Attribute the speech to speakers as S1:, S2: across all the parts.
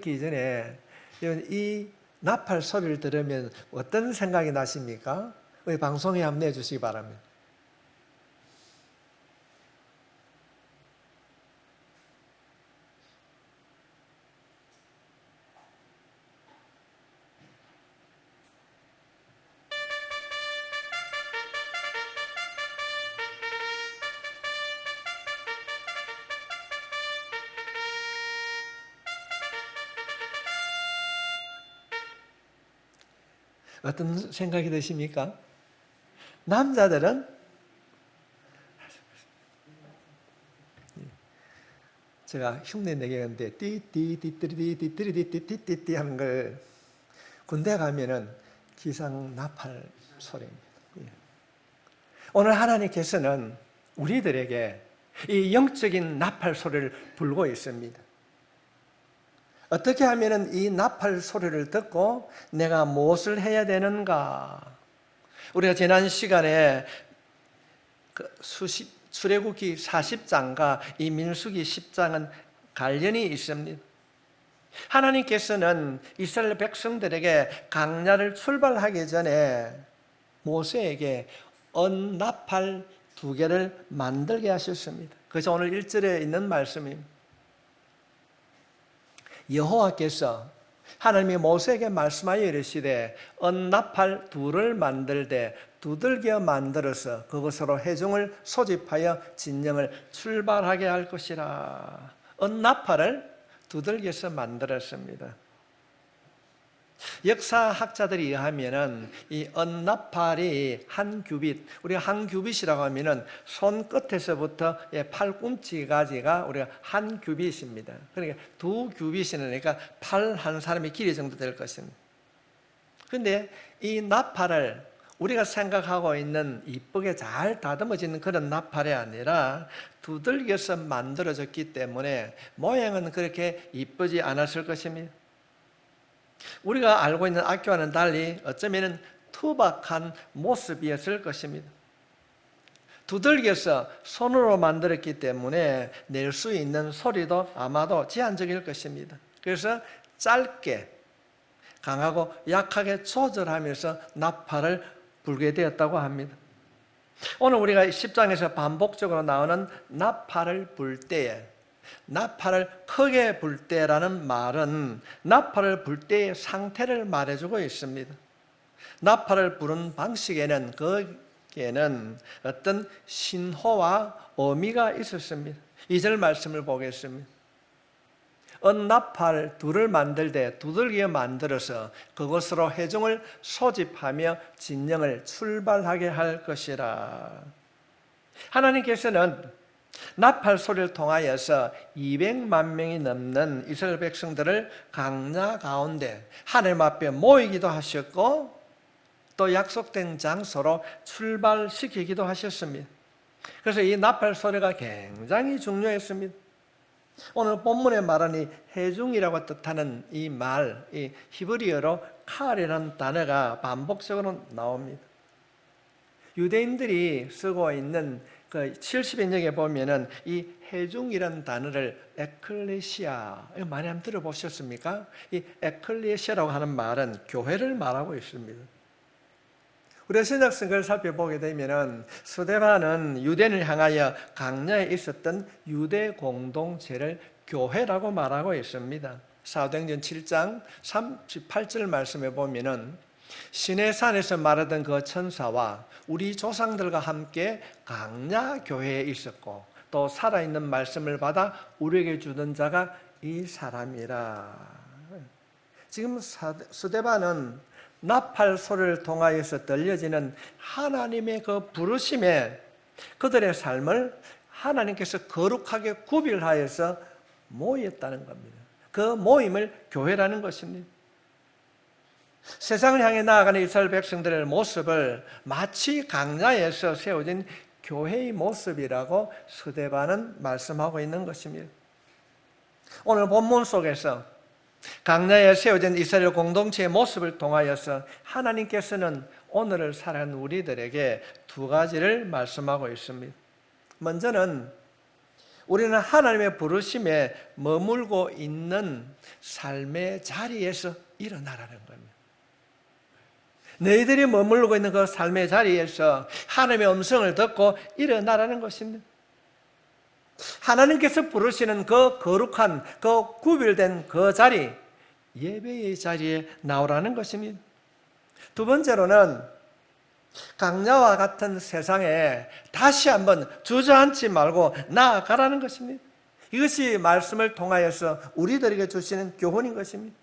S1: 듣기 전에 이 나팔 소리를 들으면 어떤 생각이 나십니까? 우리 방송에 한번 내주시기 바랍니다. 어떤 생각이 드십니까? 남자들은 제가 흉내 내게 하는데 띠띠띠띠띠띠띠띠띠띠 하는 걸 군대 가면은 기상 나팔 소리입니다. 오늘 하나님께서는 우리들에게 이 영적인 나팔 소리를 불고 있습니다. 어떻게 하면 이 나팔 소리를 듣고 내가 무엇을 해야 되는가? 우리가 지난 시간에 출애굽기 40장과 이 민수기 10장은 관련이 있습니다. 하나님께서는 이스라엘 백성들에게 광야를 출발하기 전에 모세에게 언나팔 2개를 만들게 하셨습니다. 그래서 오늘 1절에 있는 말씀입니다. 여호와께서 하나님이 모세에게 말씀하여 이르시되 언나팔 2를 만들되 두들겨 만들어서 그것으로 회중을 소집하여 진영을 출발하게 할 것이라. 언나팔을 두들겨서 만들었습니다. 역사학자들에 의하면은 이 언나팔이 한 규빗, 우리가 한 규빗이라고 하면은 손 끝에서부터 팔꿈치까지가 우리가 한 규빗입니다. 그러니까 2규빗이니까 팔 한 사람의 길이 정도 될 것입니다. 그런데 이 나팔을 우리가 생각하고 있는 이쁘게 잘 다듬어지는 그런 나팔이 아니라 두들겨서 만들어졌기 때문에 모양은 그렇게 이쁘지 않았을 것입니다. 우리가 알고 있는 악기와는 달리 어쩌면 투박한 모습이었을 것입니다. 두들겨서 손으로 만들었기 때문에 낼 수 있는 소리도 아마도 제한적일 것입니다. 그래서 짧게 강하고 약하게 조절하면서 나팔을 불게 되었다고 합니다. 오늘 우리가 10장에서 반복적으로 나오는 나팔을 불 때에, 나팔을 크게 불 때라는 말은 나팔을 불 때의 상태를 말해주고 있습니다. 나팔을 부는 방식에는 거기에는 어떤 신호와 의미가 있었습니다. 2절 말씀을 보겠습니다. 언나팔 2를 만들되 두들겨 만들어서 그것으로 회중을 소집하며 진영을 출발하게 할 것이라. 하나님께서는 나팔 소리를 통하여서 200만 명이 넘는 이스라엘 백성들을 광야 가운데 하나님 앞에 모이기도 하셨고 또 약속된 장소로 출발시키기도 하셨습니다. 그래서 이 나팔 소리가 굉장히 중요했습니다. 오늘 본문에 말한 이 회중이라고 뜻하는 이 말, 이 히브리어로 칼이라는 단어가 반복적으로 나옵니다. 유대인들이 쓰고 있는 그 70인역에 보면은 이 회중이라는 단어를 에클레시아, 이거 많이 한번 들어보셨습니까? 이 에클레시아라고 하는 말은 교회를 말하고 있습니다. 우리가 신약성경을 살펴보게 되면은 스데반은 유대인을 향하여 광야에 있었던 유대 공동체를 교회라고 말하고 있습니다. 사도행전 7장 38절 말씀에 보면은 시내산에서 말하던 그 천사와 우리 조상들과 함께 광야 교회에 있었고 또 살아있는 말씀을 받아 우리에게 주던 자가 이 사람이라. 지금 스데반은 나팔 소리를 통하여서 들려지는 하나님의 그 부르심에 그들의 삶을 하나님께서 거룩하게 구별하여서 모였다는 겁니다. 그 모임을 교회라는 것입니다. 세상을 향해 나아가는 이스라엘 백성들의 모습을 마치 광야에서 세워진 교회의 모습이라고 스데반은 말씀하고 있는 것입니다. 오늘 본문 속에서 광야에 세워진 이스라엘 공동체의 모습을 통하여서 하나님께서는 오늘을 살아가는 우리들에게 2가지를 말씀하고 있습니다. 먼저는 우리는 하나님의 부르심에 머물고 있는 삶의 자리에서 일어나라는 겁니다. 너희들이 머물고 있는 그 삶의 자리에서 하나님의 음성을 듣고 일어나라는 것입니다. 하나님께서 부르시는 그 거룩한, 그 구별된 그 자리, 예배의 자리에 나오라는 것입니다. 두 번째로는 강야와 같은 세상에 다시 한번 주저앉지 말고 나아가라는 것입니다. 이것이 말씀을 통하여서 우리들에게 주시는 교훈인 것입니다.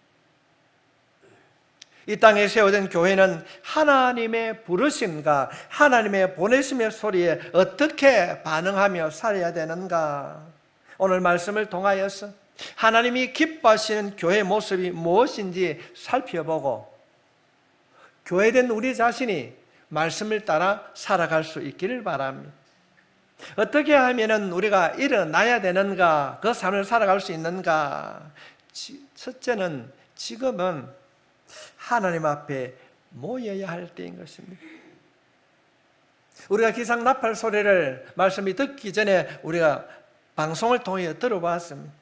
S1: 이 땅에 세워진 교회는 하나님의 부르심과 하나님의 보내심의 소리에 어떻게 반응하며 살아야 되는가? 오늘 말씀을 통하여서 하나님이 기뻐하시는 교회의 모습이 무엇인지 살펴보고 교회된 우리 자신이 말씀을 따라 살아갈 수 있기를 바랍니다. 어떻게 하면 우리가 일어나야 되는가? 그 삶을 살아갈 수 있는가? 첫째는 지금은 하나님 앞에 모여야 할 때인 것입니다. 우리가 기상 나팔 소리를 말씀이 듣기 전에 우리가 방송을 통해 들어봤습니다.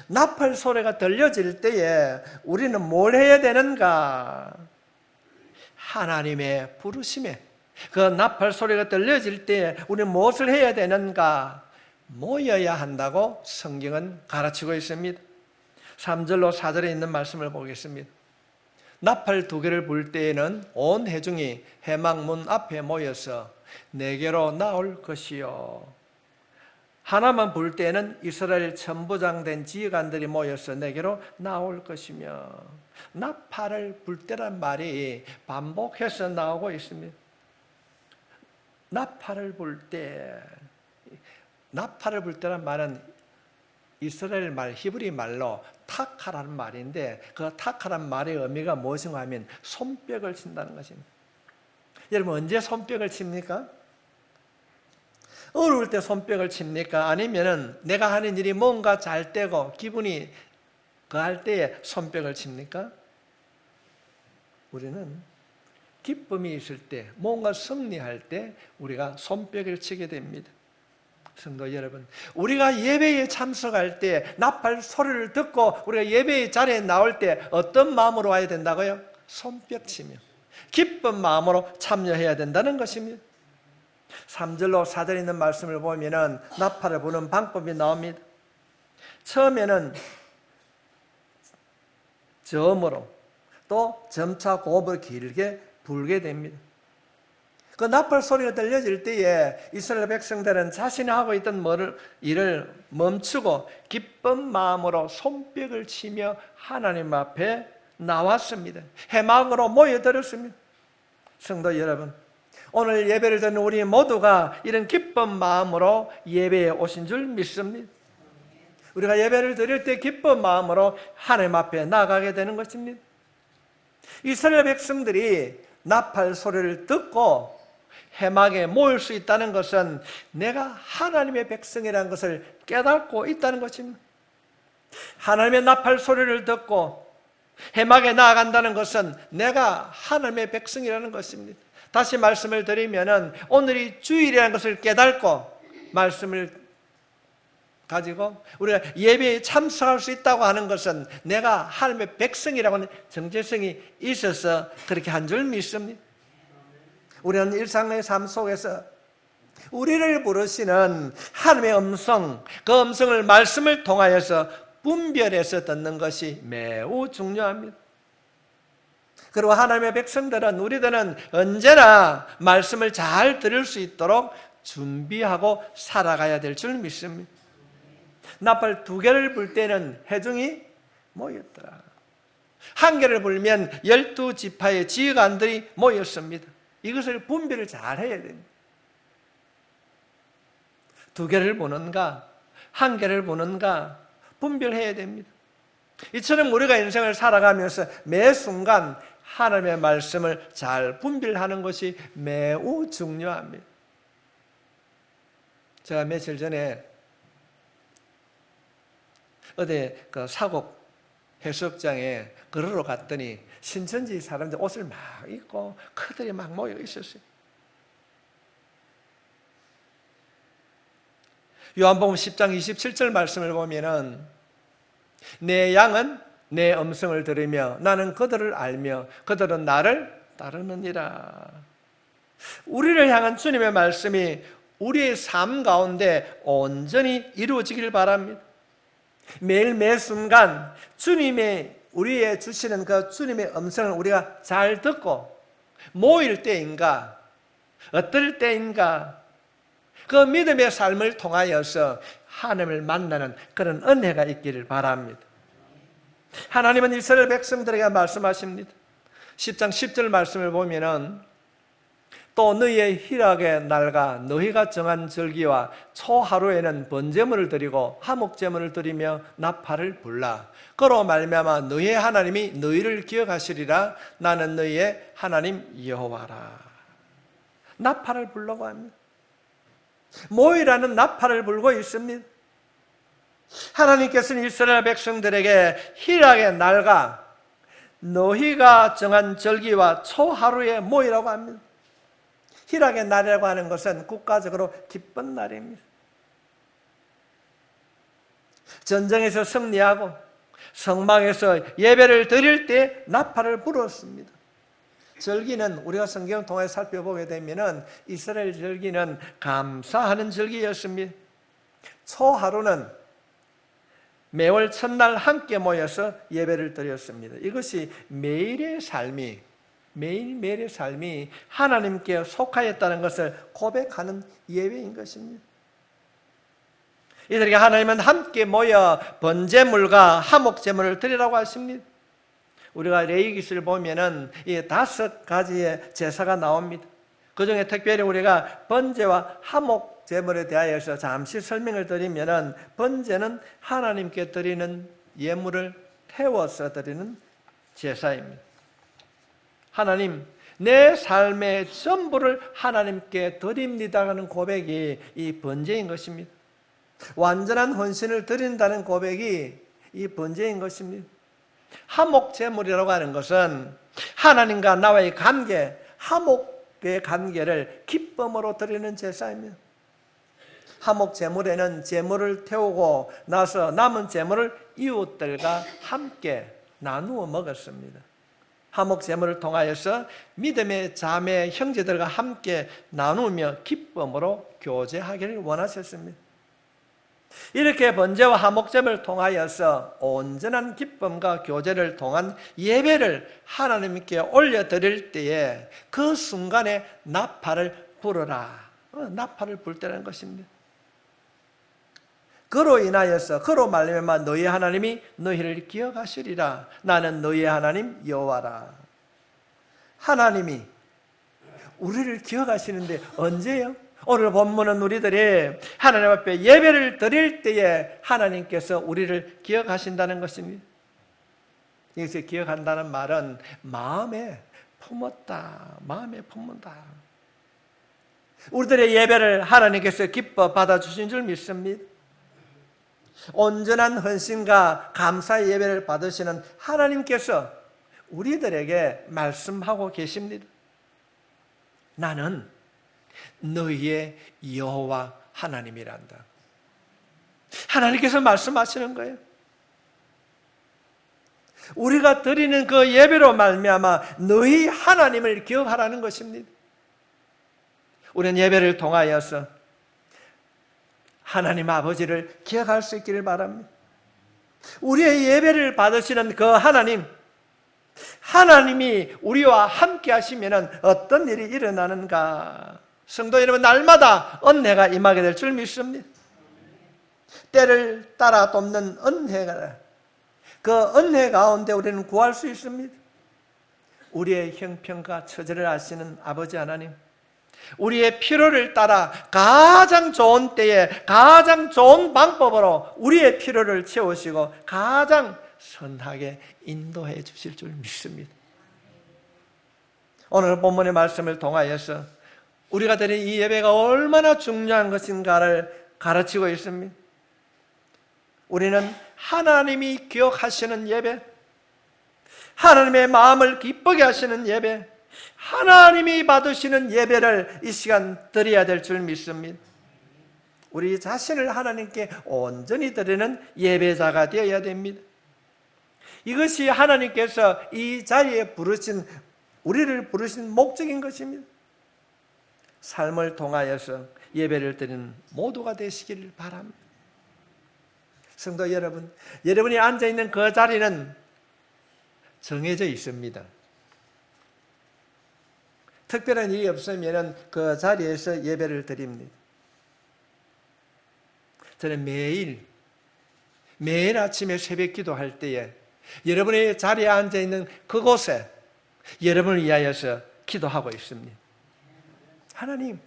S1: 나팔 소리가 들려질 때에 우리는 뭘 해야 되는가? 하나님의 부르심에 그 나팔 소리가 들려질 때에 우리는 무엇을 해야 되는가? 모여야 한다고 성경은 가르치고 있습니다. 3절로 4절에 있는 말씀을 보겠습니다. 나팔 두 개를 불 때에는 온 회중이 회막문 앞에 모여서 내게로 나올 것이요, 하나만 불 때에는 이스라엘 천부장된 지휘관들이 모여서 내게로 나올 것이며, 나팔을 불 때란 말이 반복해서 나오고 있습니다. 나팔을 불 때란 말은 이스라엘 말, 히브리 말로 타카라는 말인데, 그 타카라는 말의 의미가 무엇인가 하면 손뼉을 친다는 것입니다. 여러분, 언제 손뼉을 칩니까? 어려울 때 손뼉을 칩니까? 아니면 내가 하는 일이 뭔가 잘 되고 기분이 그할 때에 손뼉을 칩니까? 우리는 기쁨이 있을 때, 뭔가 승리할 때 우리가 손뼉을 치게 됩니다. 성도 여러분, 우리가 예배에 참석할 때 나팔 소리를 듣고 우리가 예배의 자리에 나올 때 어떤 마음으로 와야 된다고요? 손뼉치며 기쁜 마음으로 참여해야 된다는 것입니다. 3절로 4절에 있는 말씀을 보면은 나팔을 부는 방법이 나옵니다. 처음에는 저음으로, 또 점차 고음으로 길게 불게 됩니다. 그 나팔 소리가 들려질 때에 이스라엘 백성들은 자신이 하고 있던 일을 멈추고 기쁜 마음으로 손뼉을 치며 하나님 앞에 나왔습니다. 회막으로 모여들었습니다. 성도 여러분, 오늘 예배를 드리는 우리 모두가 이런 기쁜 마음으로 예배에 오신 줄 믿습니다. 우리가 예배를 드릴 때 기쁜 마음으로 하나님 앞에 나가게 되는 것입니다. 이스라엘 백성들이 나팔 소리를 듣고 회막에 모일 수 있다는 것은 내가 하나님의 백성이라는 것을 깨닫고 있다는 것입니다. 하나님의 나팔 소리를 듣고 회막에 나아간다는 것은 내가 하나님의 백성이라는 것입니다. 다시 말씀을 드리면은 오늘이 주일이라는 것을 깨닫고 말씀을 가지고 우리가 예배에 참석할 수 있다고 하는 것은 내가 하나님의 백성이라고 하는 정체성이 있어서 그렇게 한 줄 믿습니다. 우리는 일상의 삶 속에서 우리를 부르시는 하나님의 음성, 그 음성을 말씀을 통하여서 분별해서 듣는 것이 매우 중요합니다. 그리고 하나님의 백성들은, 우리들은 언제나 말씀을 잘 들을 수 있도록 준비하고 살아가야 될 줄 믿습니다. 나팔 두 개를 불 때는 회중이 모였더라. 한 개를 불면 12지파의 지휘관들이 모였습니다. 이것을 분별을 잘 해야 됩니다. 두 개를 보는가, 한 개를 보는가 분별해야 됩니다. 이처럼 우리가 인생을 살아가면서 매 순간 하나님의 말씀을 잘 분별하는 것이 매우 중요합니다. 제가 며칠 전에 어디 그 사곡 해수욕장에 걸으러 갔더니 신천지 사람들 옷을 막 입고 그들이 막 모여 있었어요. 요한복음 10장 27절 말씀을 보면은 내 양은 내 음성을 들으며 나는 그들을 알며 그들은 나를 따르느니라. 우리를 향한 주님의 말씀이 우리의 삶 가운데 온전히 이루어지길 바랍니다. 매일 매 순간 주님의 우리의 주시는 그 주님의 음성을 우리가 잘 듣고 모일 때인가 어떨 때인가 그 믿음의 삶을 통하여서 하나님을 만나는 그런 은혜가 있기를 바랍니다. 하나님은 이스라엘 백성들에게 말씀하십니다. 10장 10절 말씀을 보면은 또 너희의 희락의 날과 너희가 정한 절기와 초하루에는 번제물을 드리고 화목제물을 드리며 나팔을 불라. 그로 말미암아 너희의 하나님이 너희를 기억하시리라. 나는 너희의 하나님 여호와라. 나팔을 불라고 합니다. 모이라는 나팔을 불고 있습니다. 하나님께서는 이스라엘 백성들에게 희락의 날과 너희가 정한 절기와 초하루에 모이라고 합니다. 희락의 날이라고 하는 것은 국가적으로 기쁜 날입니다. 전쟁에서 승리하고 성막에서 예배를 드릴 때 나팔을 불었습니다. 절기는 우리가 성경을 통해 살펴보게 되면 이스라엘 절기는 감사하는 절기였습니다. 초하루는 매월 첫날 함께 모여서 예배를 드렸습니다. 이것이 매일의 삶이 매일매일의 삶이 하나님께 속하였다는 것을 고백하는 예배인 것입니다. 이들에게 하나님은 함께 모여 번제물과 화목제물을 드리라고 하십니다. 우리가 레위기를 보면은 이 5가지의 제사가 나옵니다. 그 중에 특별히 우리가 번제와 화목제물에 대하여서 잠시 설명을 드리면은 번제는 하나님께 드리는 예물을 태워서 드리는 제사입니다. 하나님, 내 삶의 전부를 하나님께 드립니다 하는 고백이 이 번제인 것입니다. 완전한 헌신을 드린다는 고백이 이 번제인 것입니다. 화목제물이라고 하는 것은 하나님과 나와의 관계, 화목의 관계를 기쁨으로 드리는 제사입니다. 화목제물에는 제물을 태우고 나서 남은 제물을 이웃들과 함께 나누어 먹었습니다. 화목제물을 통하여서 믿음의 자매 형제들과 함께 나누며 기쁨으로 교제하기를 원하셨습니다. 이렇게 번제와 화목제물을 통하여서 온전한 기쁨과 교제를 통한 예배를 하나님께 올려드릴 때에 그 순간에 나팔을 불어라. 나팔을 불 때라는 것입니다. 그로 인하여서 그로 말미암아 너희 하나님이 너희를 기억하시리라. 나는 너희 하나님 여호와라. 하나님이 우리를 기억하시는데 언제요? 오늘 본문은 우리들이 하나님 앞에 예배를 드릴 때에 하나님께서 우리를 기억하신다는 것입니다. 여기서 기억한다는 말은 마음에 품었다, 마음에 품는다. 우리들의 예배를 하나님께서 기뻐 받아주신 줄 믿습니다. 온전한 헌신과 감사의 예배를 받으시는 하나님께서 우리들에게 말씀하고 계십니다. 나는 너희의 여호와 하나님이란다. 하나님께서 말씀하시는 거예요. 우리가 드리는 그 예배로 말미암아 너희 하나님을 기억하라는 것입니다. 우리는 예배를 통하여서 하나님 아버지를 기억할 수 있기를 바랍니다. 우리의 예배를 받으시는 그 하나님이 우리와 함께 하시면 어떤 일이 일어나는가? 성도 여러분, 날마다 은혜가 임하게 될 줄 믿습니다. 때를 따라 돕는 은혜가, 그 은혜 가운데 우리는 구할 수 있습니다. 우리의 형편과 처지를 아시는 아버지 하나님, 우리의 필요를 따라 가장 좋은 때에 가장 좋은 방법으로 우리의 필요를 채우시고 가장 선하게 인도해 주실 줄 믿습니다. 오늘 본문의 말씀을 통하여서 우리가 드린 이 예배가 얼마나 중요한 것인가를 가르치고 있습니다. 우리는 하나님이 기억하시는 예배, 하나님의 마음을 기쁘게 하시는 예배, 하나님이 받으시는 예배를 이 시간 드려야 될 줄 믿습니다. 우리 자신을 하나님께 온전히 드리는 예배자가 되어야 됩니다. 이것이 하나님께서 이 자리에 우리를 부르신 목적인 것입니다. 삶을 통하여서 예배를 드리는 모두가 되시기를 바랍니다. 성도 여러분, 여러분이 앉아있는 그 자리는 정해져 있습니다. 특별한 일이 없으면 그 자리에서 예배를 드립니다. 저는 매일 아침에 새벽 기도할 때에 여러분의 자리에 앉아있는 그곳에 여러분을 위하여서 기도하고 있습니다. 하나님,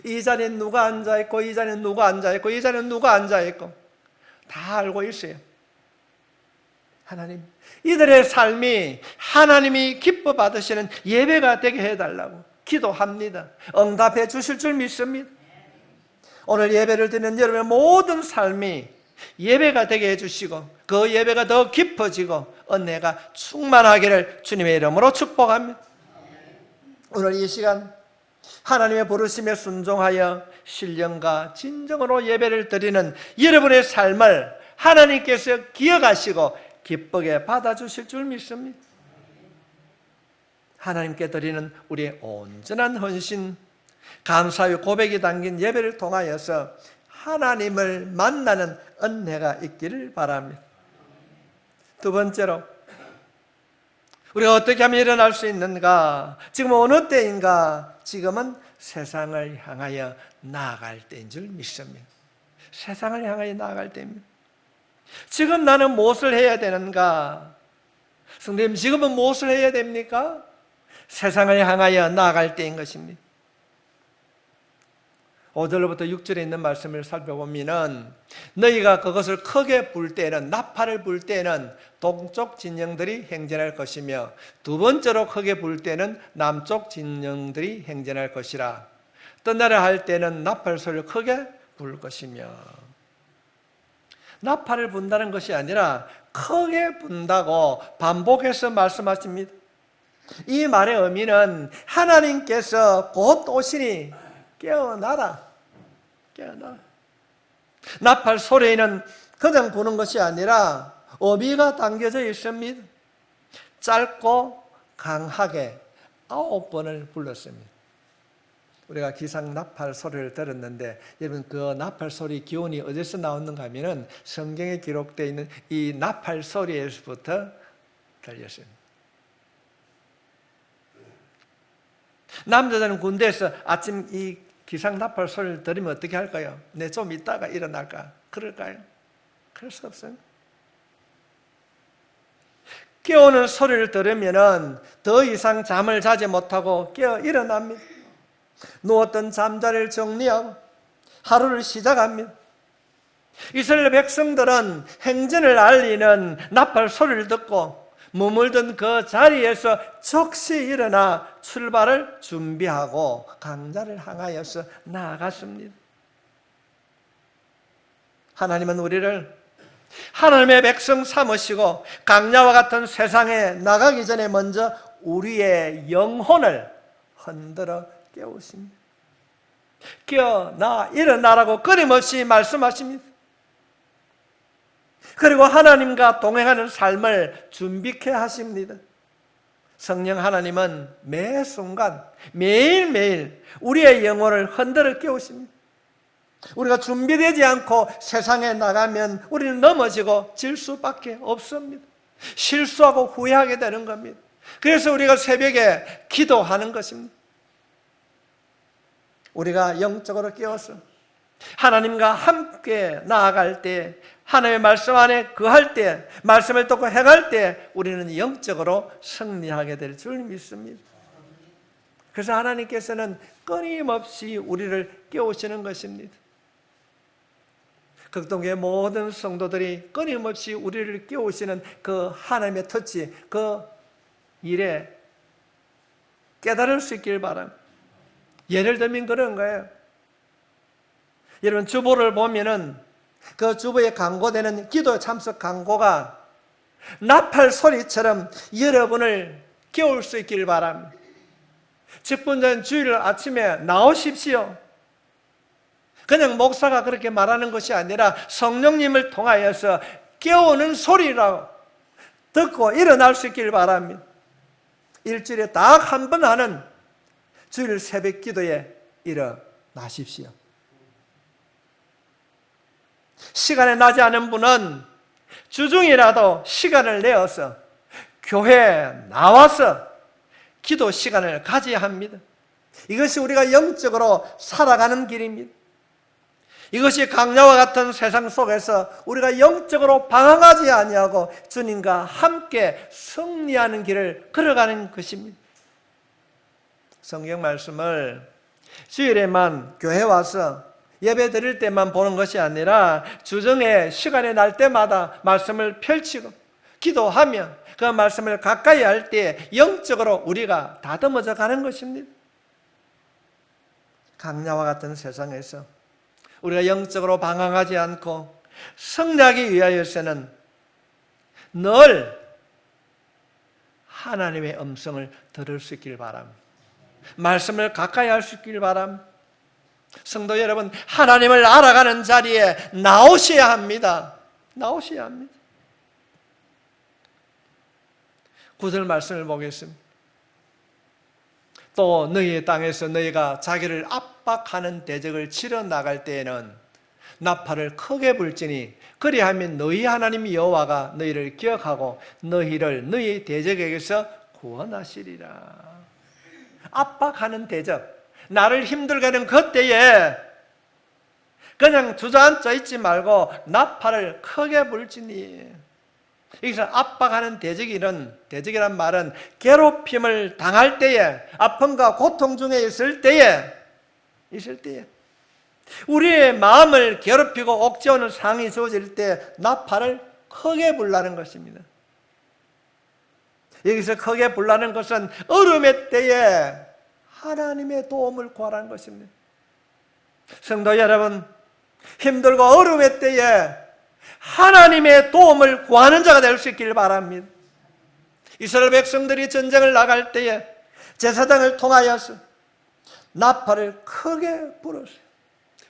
S1: 이 자리에 누가 앉아있고 이 자리에 누가 앉아있고 이 자리에 누가 앉아있고 다 알고 있어요. 하나님, 이들의 삶이 하나님이 기뻐 받으시는 예배가 되게 해달라고 기도합니다. 응답해 주실 줄 믿습니다. 오늘 예배를 드리는 여러분의 모든 삶이 예배가 되게 해주시고 그 예배가 더 깊어지고 은혜가 충만하기를 주님의 이름으로 축복합니다. 오늘 이 시간 하나님의 부르심에 순종하여 신령과 진정으로 예배를 드리는 여러분의 삶을 하나님께서 기억하시고 기쁘게 받아주실 줄 믿습니다. 하나님께 드리는 우리의 온전한 헌신, 감사의 고백이 담긴 예배를 통하여서 하나님을 만나는 은혜가 있기를 바랍니다. 두 번째로, 우리가 어떻게 하면 일어날 수 있는가? 지금 어느 때인가? 지금은 세상을 향하여 나아갈 때인 줄 믿습니다. 세상을 향하여 나아갈 때입니다. 지금 나는 무엇을 해야 되는가? 성도님, 지금은 무엇을 해야 됩니까? 세상을 향하여 나아갈 때인 것입니다. 5절부터 6절에 있는 말씀을 살펴보면 너희가 그것을 크게 불 때는, 나팔을 불 때는 동쪽 진영들이 행진할 것이며 두 번째로 크게 불 때는 남쪽 진영들이 행진할 것이라. 뜬날을 할 때는 나팔 소리를 크게 불 것이며. 나팔을 분다는 것이 아니라 크게 분다고 반복해서 말씀하십니다. 이 말의 의미는 하나님께서 곧 오시니 깨어나라. 깨어나라. 나팔 소리에는 그냥 부는 것이 아니라 의미가 담겨져 있습니다. 짧고 강하게 9번을 불렀습니다. 우리가 기상 나팔 소리를 들었는데 여러분, 그 나팔 소리 기원이 어디서 나오는가 하면 성경에 기록되어 있는 이 나팔 소리에서부터 들렸습니다. 남자들은 군대에서 아침 이 기상 나팔 소리를 들으면 어떻게 할까요? 네, 좀 있다가 일어날까? 그럴까요? 그럴 수 없어요. 깨우는 소리를 들으면 더 이상 잠을 자지 못하고 깨어 일어납니다. 누웠던 잠자리를 정리하고 하루를 시작합니다. 이스라엘 백성들은 행진을 알리는 나팔 소리를 듣고 머물던 그 자리에서 즉시 일어나 출발을 준비하고 강자를 향하여서 나아갔습니다. 하나님은 우리를 하나님의 백성 삼으시고 강야와 같은 세상에 나가기 전에 먼저 우리의 영혼을 흔들어 깨우십니다. 깨어나 일어나라고 끊임없이 말씀하십니다. 그리고 하나님과 동행하는 삶을 준비케 하십니다. 성령 하나님은 매 순간 매일매일 우리의 영혼을 흔들어 깨우십니다. 우리가 준비되지 않고 세상에 나가면 우리는 넘어지고 질 수밖에 없습니다. 실수하고 후회하게 되는 겁니다. 그래서 우리가 새벽에 기도하는 것입니다. 우리가 영적으로 깨어서 하나님과 함께 나아갈 때, 하나님의 말씀 안에 거할 때, 말씀을 듣고 행할 때 우리는 영적으로 승리하게 될 줄 믿습니다. 그래서 하나님께서는 끊임없이 우리를 깨우시는 것입니다. 극동교회 모든 성도들이 끊임없이 우리를 깨우시는 그 하나님의 터치, 그 일에 깨달을 수 있길 바랍니다. 예를 들면 그런 거예요. 여러분, 주보를 보면은 그 주보에 광고되는 기도 참석 광고가 나팔 소리처럼 여러분을 깨울 수 있길 바랍니다. 직분전 주일 아침에 나오십시오. 그냥 목사가 그렇게 말하는 것이 아니라 성령님을 통하여서 깨우는 소리라고 듣고 일어날 수 있길 바랍니다. 일주일에 딱 한 번 하는 주일 새벽 기도에 일어나십시오. 시간이 나지 않은 분은 주중이라도 시간을 내어서 교회에 나와서 기도 시간을 가져야 합니다. 이것이 우리가 영적으로 살아가는 길입니다. 이것이 강야와 같은 세상 속에서 우리가 영적으로 방황하지 아니하고 주님과 함께 승리하는 길을 걸어가는 것입니다. 성경 말씀을 주일에만 교회 와서 예배 드릴 때만 보는 것이 아니라 주중에 시간이 날 때마다 말씀을 펼치고 기도하며 그 말씀을 가까이 할 때 영적으로 우리가 다듬어져 가는 것입니다. 강야와 같은 세상에서 우리가 영적으로 방황하지 않고 승리하기 위하여서는 늘 하나님의 음성을 들을 수 있길 바랍니다. 말씀을 가까이 할 수 있길 바랍니다. 성도 여러분, 하나님을 알아가는 자리에 나오셔야 합니다. 나오셔야 합니다. 9절 말씀을 보겠습니다. 또 너희의 땅에서 너희가 자기를 압박하는 대적을 치러 나갈 때에는 나팔을 크게 불지니 그리하면 너희 하나님 여호와가 너희를 기억하고 너희를 너희 대적에게서 구원하시리라. 압박하는 대적, 나를 힘들게 하는 그때에 그냥 주저앉아 있지 말고 나팔을 크게 불지니. 여기서 압박하는 대적이란 말은 괴롭힘을 당할 때에, 아픔과 고통 중에 있을 때에 우리의 마음을 괴롭히고 억제하는 상황이 주어질 때 나팔을 크게 불라는 것입니다. 여기서 크게 불라는 것은 어려움의 때에 하나님의 도움을 구하라는 것입니다. 성도 여러분, 힘들고 어려움의 때에 하나님의 도움을 구하는 자가 될 수 있기를 바랍니다. 이스라엘 백성들이 전쟁을 나갈 때에 제사장을 통하여서 나팔을 크게 불었어요.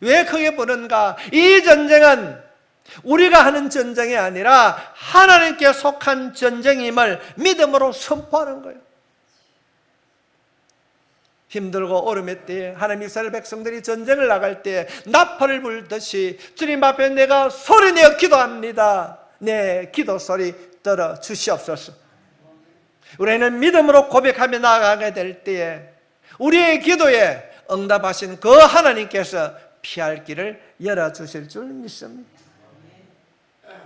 S1: 왜 크게 부는가? 이 전쟁은 우리가 하는 전쟁이 아니라 하나님께 속한 전쟁임을 믿음으로 선포하는 거예요. 힘들고 어려움의 때에 하나님 이스라엘 백성들이 전쟁을 나갈 때 나팔을 불듯이 주님 앞에 내가 소리내어 기도합니다. 내 기도 소리 들어 주시옵소서. 우리는 믿음으로 고백하며 나아가게 될 때에 우리의 기도에 응답하신 그 하나님께서 피할 길을 열어주실 줄 믿습니다.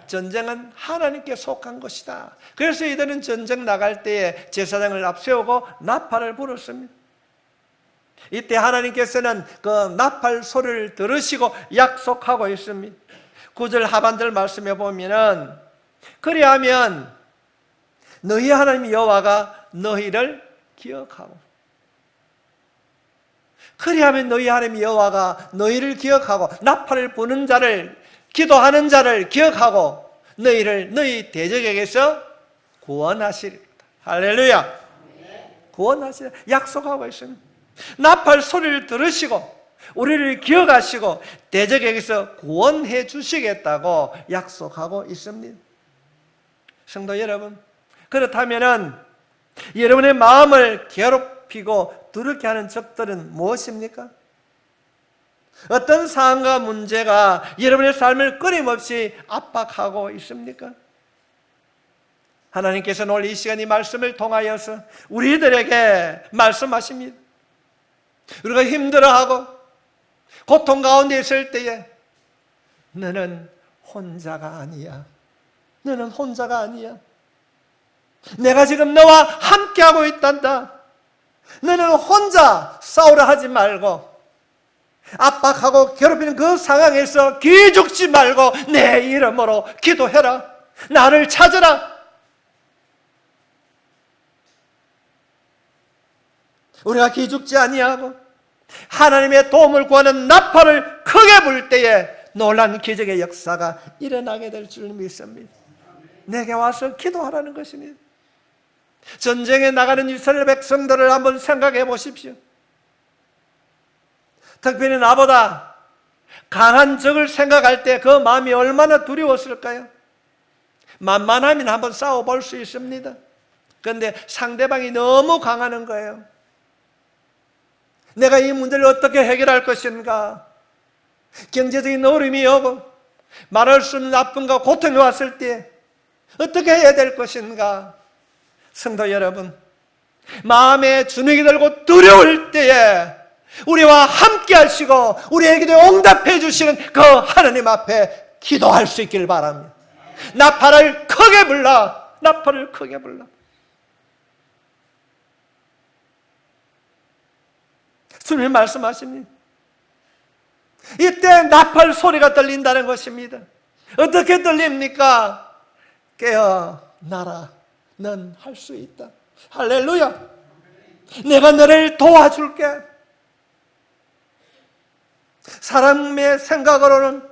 S1: 전쟁은 하나님께 속한 것이다. 그래서 이들은 전쟁 나갈 때에 제사장을 앞세우고 나팔을 불었습니다. 이때 하나님께서는 그 나팔 소리를 들으시고 약속하고 있습니다. 9절 하반절 말씀에 보면은 그리하면 너희 하나님 여호와가 너희를 기억하고, 그리하면 너희 하나님 여호와가 너희를 기억하고 나팔을 부는 자를, 기도하는 자를 기억하고 너희를 너희 대적에게서 구원하시리라. 할렐루야. 구원하시리라 약속하고 있습니다. 나팔 소리를 들으시고 우리를 기억하시고 대적에게서 구원해 주시겠다고 약속하고 있습니다. 성도 여러분, 그렇다면은 여러분의 마음을 괴롭히고 두렵게 하는 적들은 무엇입니까? 어떤 상황과 문제가 여러분의 삶을 끊임없이 압박하고 있습니까? 하나님께서는 오늘 이 시간 이 말씀을 통하여서 우리들에게 말씀하십니다. 우리가 힘들어하고 고통 가운데 있을 때에 너는 혼자가 아니야. 너는 혼자가 아니야. 내가 지금 너와 함께하고 있단다. 너는 혼자 싸우려 하지 말고 압박하고 괴롭히는 그 상황에서 기죽지 말고 내 이름으로 기도해라. 나를 찾으라. 우리가 기죽지 아니하고 하나님의 도움을 구하는 나팔을 크게 불 때에 놀란 기적의 역사가 일어나게 될 줄 믿습니다. 내게 와서 기도하라는 것입니다. 전쟁에 나가는 이스라엘 백성들을 한번 생각해 보십시오. 특별히 나보다 강한 적을 생각할 때 그 마음이 얼마나 두려웠을까요? 만만하면 한번 싸워볼 수 있습니다. 그런데 상대방이 너무 강하는 거예요. 내가 이 문제를 어떻게 해결할 것인가? 경제적인 어려움이 오고 말할 수 없는 아픔과 고통이 왔을 때 어떻게 해야 될 것인가? 성도 여러분, 마음에 주눅이 들고 두려울 때에 우리와 함께 하시고 우리의 기도에 응답해 주시는 그 하나님 앞에 기도할 수 있길 바랍니다. 나팔을 크게 불러, 나팔을 크게 불러. 주님 말씀하십니다. 이때 나팔 소리가 들린다는 것입니다. 어떻게 들립니까? 깨어나라, 넌 할 수 있다. 할렐루야. 내가 너를 도와줄게. 사람의 생각으로는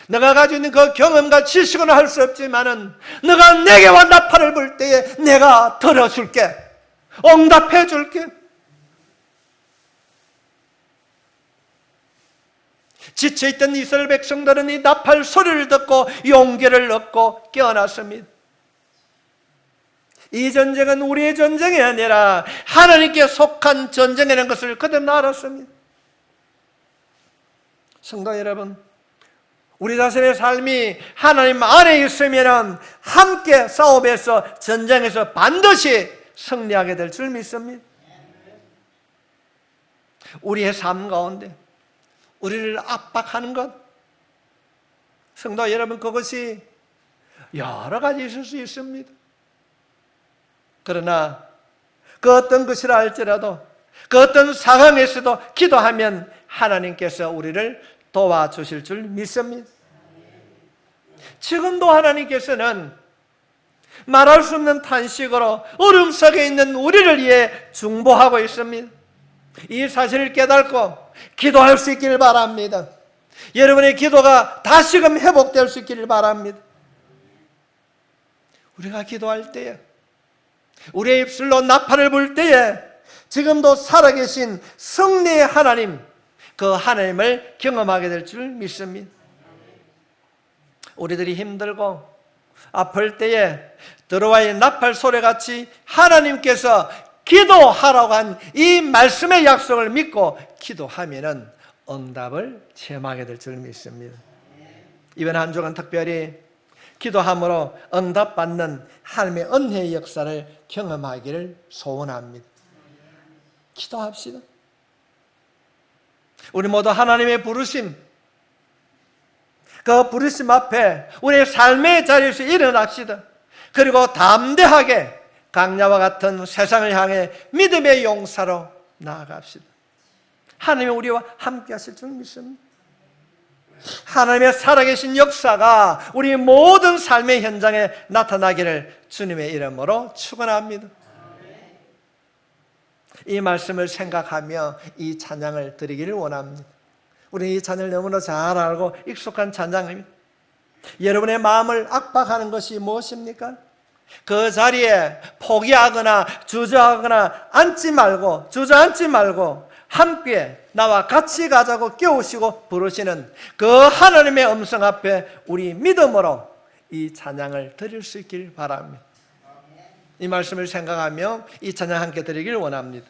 S1: 내가 가지고 있는 그 경험과 지식은 할 수 없지만은 너가 내게 와 나팔을 불 때에 내가 들어줄게, 응답해 줄게. 지쳐있던 이스라엘 백성들은 이 나팔 소리를 듣고 용기를 얻고 깨어났습니다. 이 전쟁은 우리의 전쟁이 아니라 하나님께 속한 전쟁이라는 것을 그들은 알았습니다. 성도 여러분, 우리 자신의 삶이 하나님 안에 있으면 함께 싸움에서, 전쟁에서 반드시 승리하게 될 줄 믿습니다. 우리의 삶 가운데 우리를 압박하는 것, 성도 여러분, 그것이 여러 가지 있을 수 있습니다. 그러나 그 어떤 것이라 할지라도, 그 어떤 상황에서도 기도하면 하나님께서 우리를 도와주실 줄 믿습니다. 지금도 하나님께서는 말할 수 없는 탄식으로 어려움 속에 있는 우리를 위해 중보하고 있습니다. 이 사실을 깨닫고 기도할 수 있기를 바랍니다. 여러분의 기도가 다시금 회복될 수 있기를 바랍니다. 우리가 기도할 때에, 우리의 입술로 나팔을 불 때에 지금도 살아계신 승리의 하나님, 그 하나님을 경험하게 될 줄 믿습니다. 우리들이 힘들고 아플 때에 들어와의 나팔 소리같이 하나님께서 기도하라고 한 이 말씀의 약속을 믿고 기도하면은 응답을 체험하게 될 줄 믿습니다. 이번 한 주간 특별히 기도함으로 응답받는 하나님의 은혜의 역사를 경험하기를 소원합니다. 기도합시다. 우리 모두 하나님의 부르심, 그 부르심 앞에 우리의 삶의 자리에서 일어납시다. 그리고 담대하게 강야와 같은 세상을 향해 믿음의 용사로 나아갑시다. 하나님이 우리와 함께 하실 줄 믿습니다. 하나님의 살아계신 역사가 우리 모든 삶의 현장에 나타나기를 주님의 이름으로 축원합니다. 이 말씀을 생각하며 이 찬양을 드리기를 원합니다. 우리는 이 찬양을 너무나 잘 알고 익숙한 찬양입니다. 여러분의 마음을 압박하는 것이 무엇입니까? 그 자리에 포기하거나 주저하거나 주저앉지 말고 함께 나와 같이 가자고 깨우시고 부르시는 그 하나님의 음성 앞에 우리 믿음으로 이 찬양을 드릴 수 있길 바랍니다. 이 말씀을 생각하며 이 찬양 함께 드리길 원합니다.